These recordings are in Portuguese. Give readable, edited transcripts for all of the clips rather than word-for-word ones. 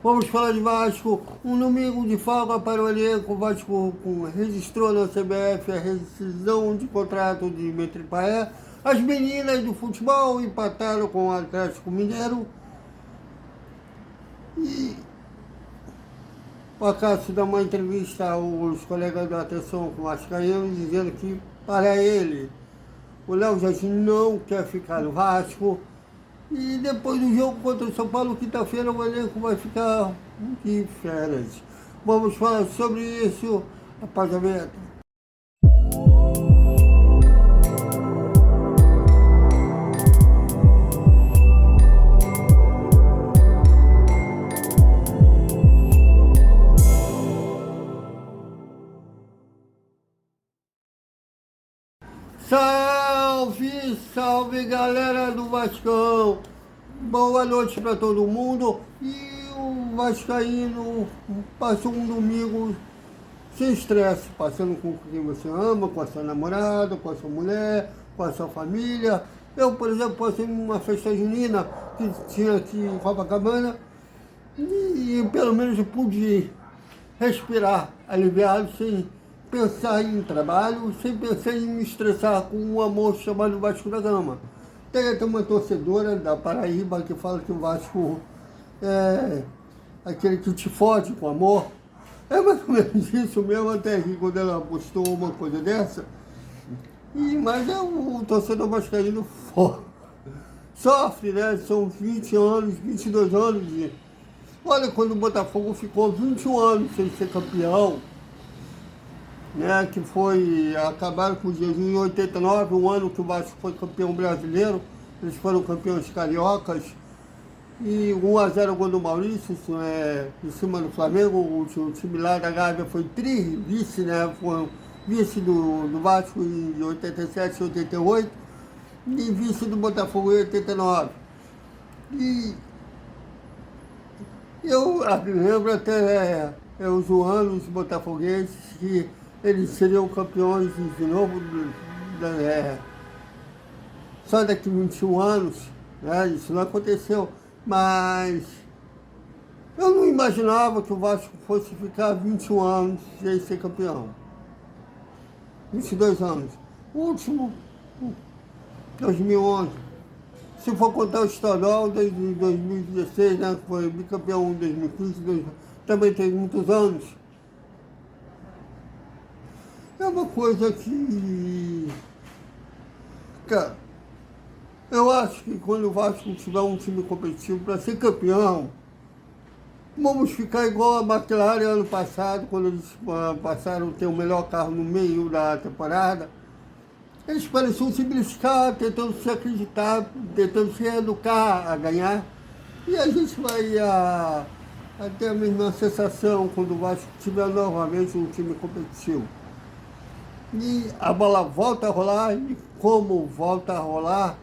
Vamos falar de Vasco. Um domingo de folga para o elenco. O Vasco registrou na CBF a rescisão de contrato de Dmitry Payet. As meninas do futebol empataram com o Atlético Mineiro. E o Acácio dá uma entrevista aos colegas da Atenção com o Vascaíno, dizendo que, para ele, o Léo Jardim não quer ficar no Vasco. E depois do jogo contra o São Paulo, quinta-feira, o elenco vai ficar de férias. Vamos falar sobre isso após a vinheta. Salve, salve galera do Vascão! Boa noite para todo mundo. E o Vascaíno passou um domingo sem estresse, passando com quem você ama, com a sua namorada, com a sua mulher, com a sua família. Eu, por exemplo, passei numa festa junina que tinha aqui em Copacabana e pelo menos eu pude respirar aliviado, sem pensar em trabalho, sem pensar em me estressar com um amor chamado Vasco da Gama. Tem até uma torcedora da Paraíba que fala que o Vasco é aquele que te fode com amor. É mais ou menos isso mesmo, até que quando ela postou uma coisa dessa. Mas é o torcedor vascaíno sofre, né? São 20 anos, 22 anos. Olha, quando o Botafogo ficou 21 anos sem ser campeão, né, que foi, acabaram com o jejum em 89, um ano que o Vasco foi campeão brasileiro, eles foram campeões cariocas, e 1-0 o gol do Maurício, em cima do Flamengo, o time lá da Gávea foi vice, né, foi vice do Vasco em 87 e 88, e vice do Botafogo em 89. E eu lembro até os zoando os botafoguenses que eles seriam campeões de novo só daqui a 21 anos, né? Isso não aconteceu, mas eu não imaginava que o Vasco fosse ficar 21 anos sem ser campeão. 22 anos. O último, 2011. Se for contar o estadual, desde 2016, né, que foi bicampeão em 2015, também tem muitos anos. É uma coisa que, cara, eu acho que quando o Vasco tiver um time competitivo para ser campeão, vamos ficar igual a McLaren ano passado, quando eles passaram a ter o melhor carro no meio da temporada. Eles pareciam se beliscar, tentando se acreditar, tentando se educar a ganhar. E a gente vai ter a mesma sensação quando o Vasco tiver novamente um time competitivo. E a bola volta a rolar, e como volta a rolar,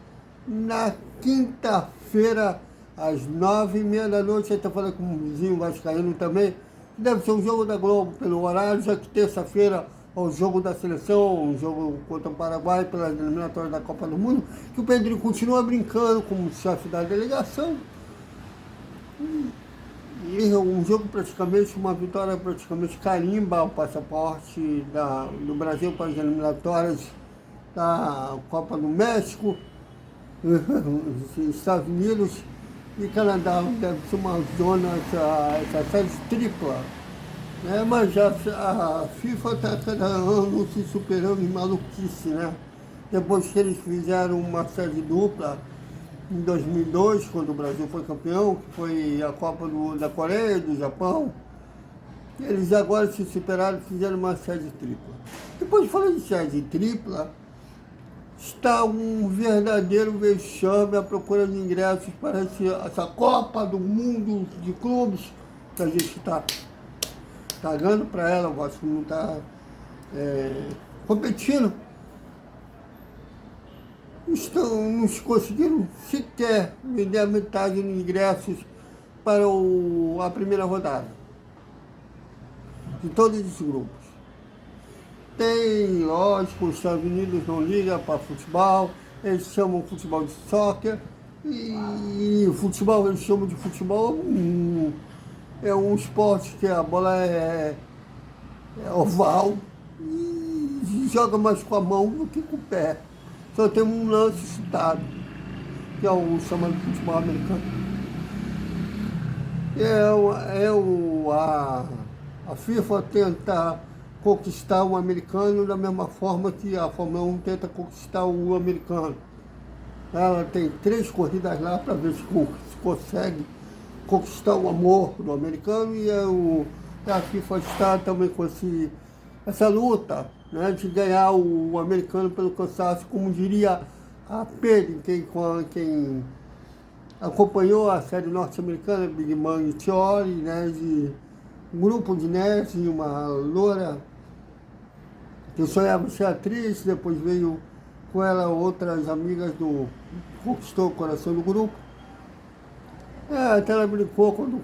na quinta-feira, às 9h30 da noite, eu estou falando com um vizinho vascaíno também, deve ser um jogo da Globo pelo horário, já que terça-feira é o jogo da seleção, um jogo contra o Paraguai pelas eliminatórias da Copa do Mundo, que o Pedrinho continua brincando como chefe da delegação. E um jogo praticamente, uma vitória praticamente carimba o passaporte do Brasil para as eliminatórias da Copa do México, Estados Unidos e Canadá. Deve ser uma zona, essa série tripla. Mas já a FIFA está cada ano se superando em maluquice, né? Depois que eles fizeram uma série dupla, em 2002, quando o Brasil foi campeão, que foi a Copa da Coreia e do Japão, eles agora se superaram e fizeram uma série tripla. Depois de falar de série tripla, está um verdadeiro vexame à procura de ingressos para essa Copa do Mundo de clubes que a gente está pagando para ela. O Vasco não está competindo. Não conseguiram sequer vender a metade dos ingressos para a primeira rodada de todos os grupos. Tem, lógico, os Estados Unidos não ligam para futebol, eles chamam futebol de soccer, e futebol eles chamam de futebol é um esporte que a bola é oval e joga mais com a mão do que com o pé. Só tem um lance chutado, que é o chamado futebol americano. A FIFA tenta conquistar o americano da mesma forma que a Fórmula 1 tenta conquistar o americano. Ela tem 3 corridas lá para ver se consegue conquistar o amor do americano e a FIFA está também com essa luta, né, de ganhar o americano pelo cansaço, como diria a Pedro, quem acompanhou a série norte-americana Big Bang Theory, né, de um grupo de nerds e uma loura que sonhava ser atriz, depois veio com ela outras amigas conquistou o coração do grupo. Até ela brincou quando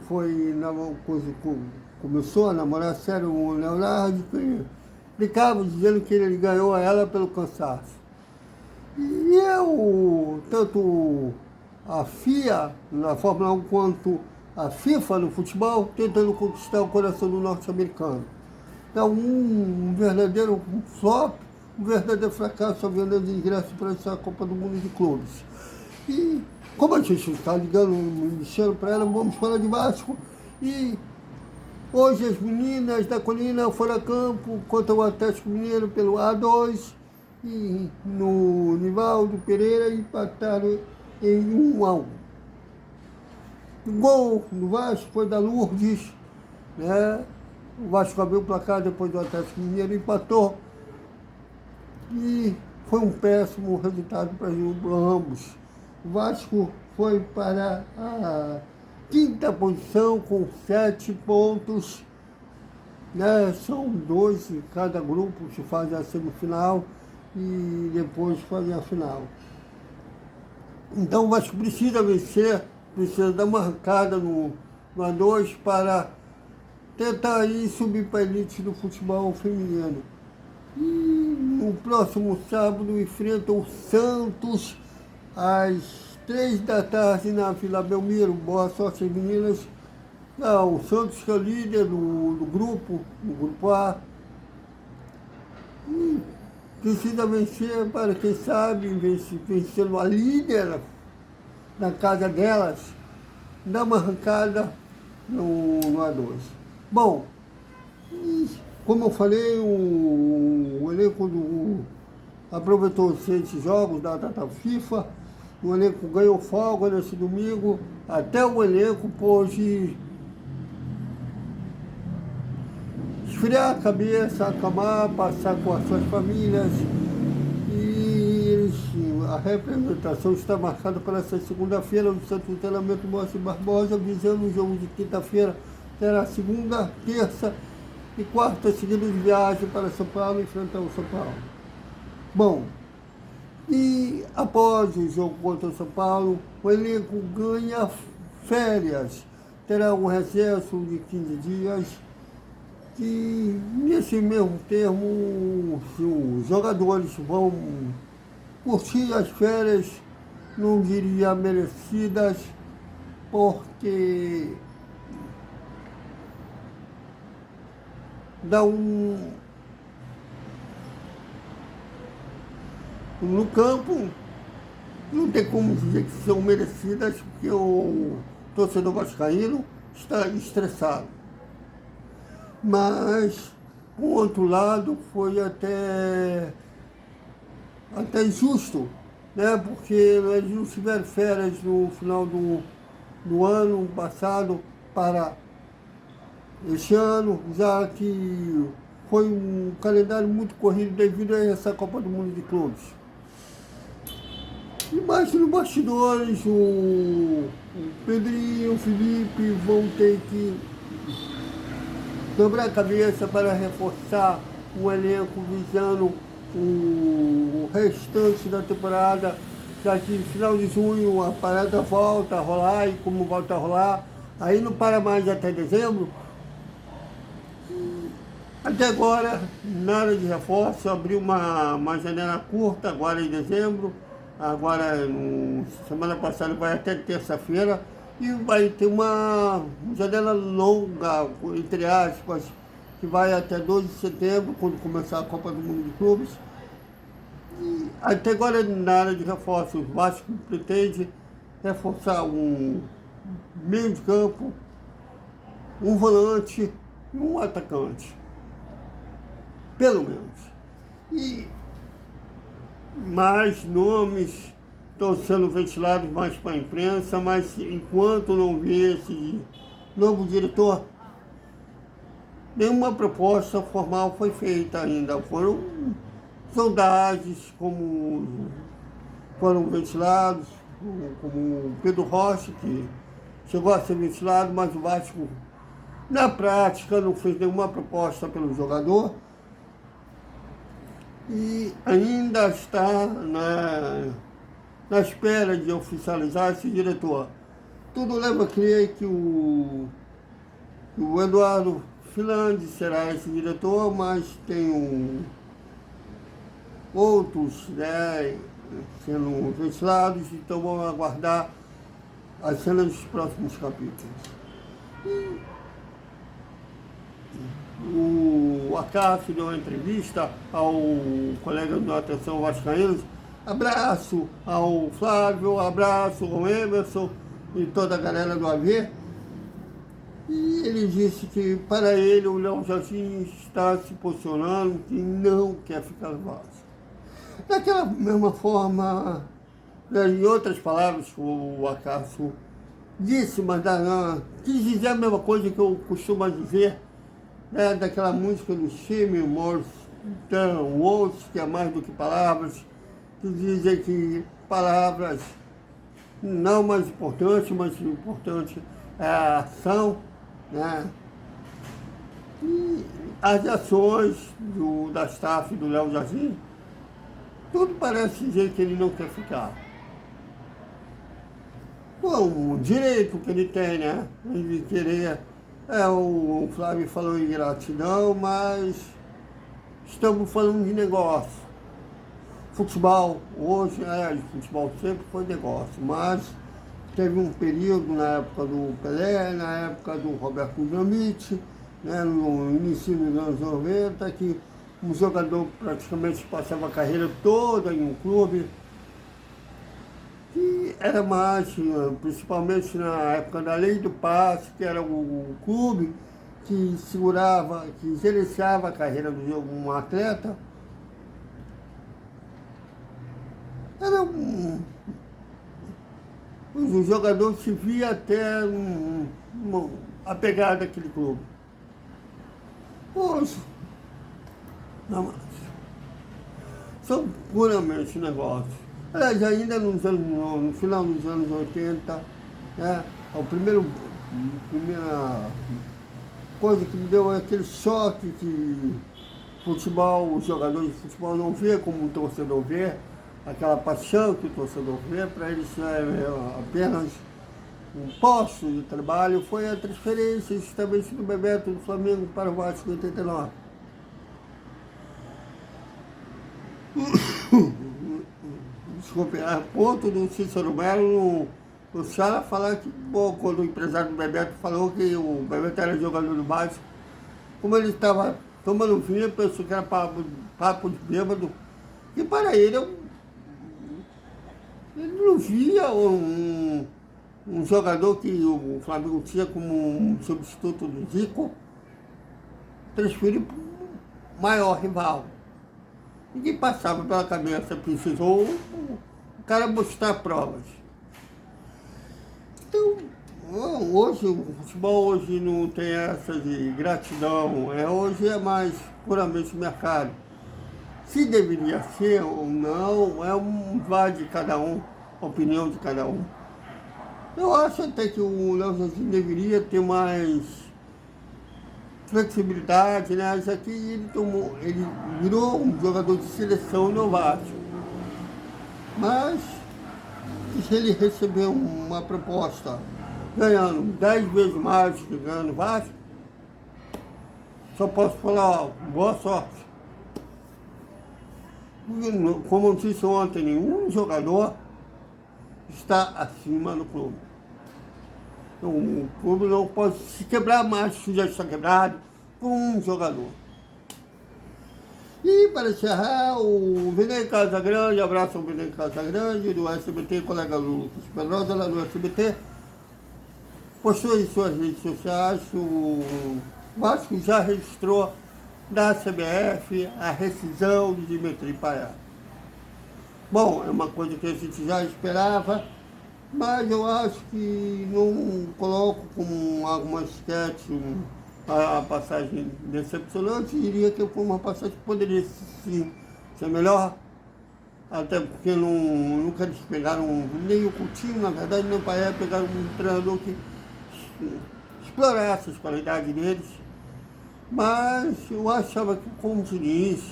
começou a namorar sério o Leonardo, brincava dizendo que ele ganhou ela pelo cansaço. E tanto a FIA na Fórmula 1 quanto a FIFA no futebol, tentando conquistar o coração do norte-americano. Então, um verdadeiro flop, um verdadeiro fracasso a venda de ingressos para essa Copa do Mundo de Clubes. E como a gente está ligando, mexendo para ela, vamos falar de Vasco. E hoje as meninas da Colina foram a campo contra o Atlético Mineiro pelo A2 e no Nivaldo Pereira empataram em 1-1. O gol do Vasco foi da Lourdes, né? O Vasco abriu o placar depois do Atlético Mineiro, empatou. E foi um péssimo resultado para ambos. O Vasco foi para a 5ª posição com 7 pontos. Né? São 2 em cada grupo que fazem a semifinal e depois fazem a final. Então o Vasco precisa vencer, precisa dar uma arrancada no A2 para tentar ir subir para a elite do futebol feminino. E no próximo sábado enfrenta o Santos às 3 da tarde na Vila Belmiro. Boa sorte, meninas. O Santos que é o líder do grupo A. E precisa vencer para, quem sabe, vencendo a líder na casa delas, dar uma arrancada no A2. Bom, como eu falei, o elenco aproveitou os 6 jogos da data FIFA, o elenco ganhou folga nesse domingo, até o elenco pôde esfriar a cabeça, acalmar, passar com as suas famílias e a representação está marcada para essa segunda-feira no Centro de Treinamento Moacir Barbosa, visando o jogo de quinta-feira, terá segunda, terça e quarta seguida de viagem para São Paulo, enfrentar o São Paulo. Bom, e após o jogo contra o São Paulo, o elenco ganha férias, terá um recesso de 15 dias, e nesse mesmo termo os jogadores vão curtir as férias, não diria merecidas, porque dá no campo, não tem como dizer que são merecidas, porque o torcedor vascaíno está estressado. Mas, por outro lado, foi até justo, né? Porque eles não tiveram férias no final do ano passado para este ano, já que foi um calendário muito corrido devido a essa Copa do Mundo de Clubes. E mais nos bastidores, o Pedrinho e o Felipe vão ter que dobrar a cabeça para reforçar o elenco visando o restante da temporada, já que no final de junho a parada volta a rolar, e como volta a rolar, aí não para mais até dezembro. Até agora, nada de reforço, abriu uma janela curta agora em dezembro, agora semana passada vai até terça-feira, E vai ter uma janela longa, entre aspas, que vai até 12 de setembro, quando começar a Copa do Mundo de Clubes. E até agora, na área de reforço, o Vasco pretende reforçar um meio de campo, um volante e um atacante, pelo menos. E mais nomes estão sendo ventilados mais para a imprensa, mas enquanto não vi esse novo diretor, nenhuma proposta formal foi feita ainda. Foram sondagens como foram ventilados, como o Pedro Rocha, que chegou a ser ventilado, mas o Vasco, na prática, não fez nenhuma proposta pelo jogador e ainda está na espera de oficializar esse diretor. Tudo leva a crer que o Eduardo Filandes será esse diretor, mas tem outros, né, sendo ventilados, então vamos aguardar as cenas dos próximos capítulos. O Acácio deu uma entrevista ao colega do Atenção Vascaínos. Abraço ao Flávio, abraço ao Emerson e toda a galera do AV. E ele disse que, para ele, o Léo Jardim está se posicionando que não quer ficar no Vasco. Daquela mesma forma, em outras palavras que o Acácio disse, mas quis dizer a mesma coisa que eu costumo dizer, né, daquela música do Chime Morse, Words, que é mais do que palavras, que dizem que palavras não mais importantes, mas o importante é a ação, né? E as ações da staff do Léo Jardim, tudo parece dizer que ele não quer ficar. Bom, o direito que ele tem, né? Ele querer. O Flávio falou em gratidão, mas estamos falando de negócio. Futebol, hoje, futebol sempre foi negócio, mas teve um período na época do Pelé, na época do Roberto Dinamite, né, no início dos anos 90, que um jogador praticamente passava a carreira toda em um clube, que era mais, principalmente na época da lei do passe, que era o clube que segurava, que gerenciava a carreira do jogo, um atleta. Era o jogador se via até apegado àquele clube. Hoje, não mais. São puramente negócios. Aliás, ainda no final dos anos 80, né, a primeira coisa que me deu é aquele choque que futebol, os jogadores de futebol não vê como um torcedor vê, aquela paixão que o torcedor vê, para eles é apenas um posto de trabalho, foi a transferência estabelecida do Bebeto do Flamengo para o Vasco em 89. Desculpe, a ponto do Cícero Melo no Sala falar que, quando o empresário do Bebeto falou que o Bebeto era jogador do Vasco, como ele estava tomando vinho, pensou que era papo de bêbado, e para ele não via um jogador que o Flamengo tinha como um substituto do Zico, transferir para o maior rival. Ninguém passava pela cabeça, precisou o cara mostrar provas. Então, hoje, o futebol hoje não tem essa de gratidão, hoje é mais puramente mercado. Se deveria ser ou não, vai de cada um, a opinião de cada um. Eu acho até que o Léo Jardim deveria ter mais flexibilidade, né? Isso aqui ele virou um jogador de seleção no Vasco. Mas se ele receber uma proposta ganhando 10 vezes mais que ganha no Vasco, só posso falar, boa sorte. Como eu disse ontem, nenhum jogador está acima do clube. O clube não pode se quebrar mais, se já está quebrado, com um jogador. E para encerrar, o Vinei Casagrande, abraço ao Vinei Casagrande, do SBT, colega Lucas Pedrosa, lá do SBT, postou em suas redes sociais, o Vasco já registrou da CBF a rescisão de Dimitri Payet. Bom, é uma coisa que a gente já esperava, mas eu acho que não coloco como alguma esquete a passagem decepcionante, diria que foi uma passagem que poderia sim ser melhor, até porque nunca eles pegaram nem o Coutinho, na verdade, nem o Payet, pegaram um treinador que explorasse as qualidades deles, mas eu achava que com o Diniz,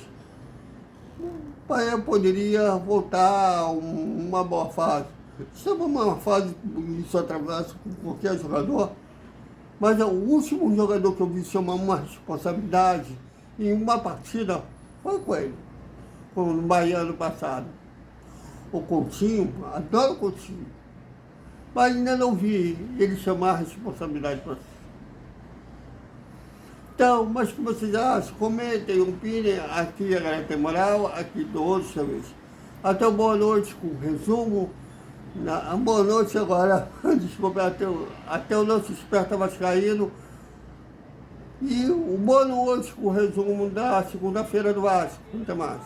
o Payet poderia voltar a uma boa fase. Estava uma fase que isso atravessa com qualquer jogador, mas o último jogador que eu vi chamar uma responsabilidade em uma partida foi com ele, no Bahia ano passado. O Coutinho, adoro o Coutinho, mas ainda não vi ele chamar a responsabilidade para si. Então, mas o que vocês acham? Comentem, opinem, aqui a galera tem moral, aqui do outro talvez. Até uma boa noite com o resumo. Boa noite agora, desculpa, até o nosso esperto vascaíno. E boa noite com o resumo da segunda-feira do Vasco. Até mais.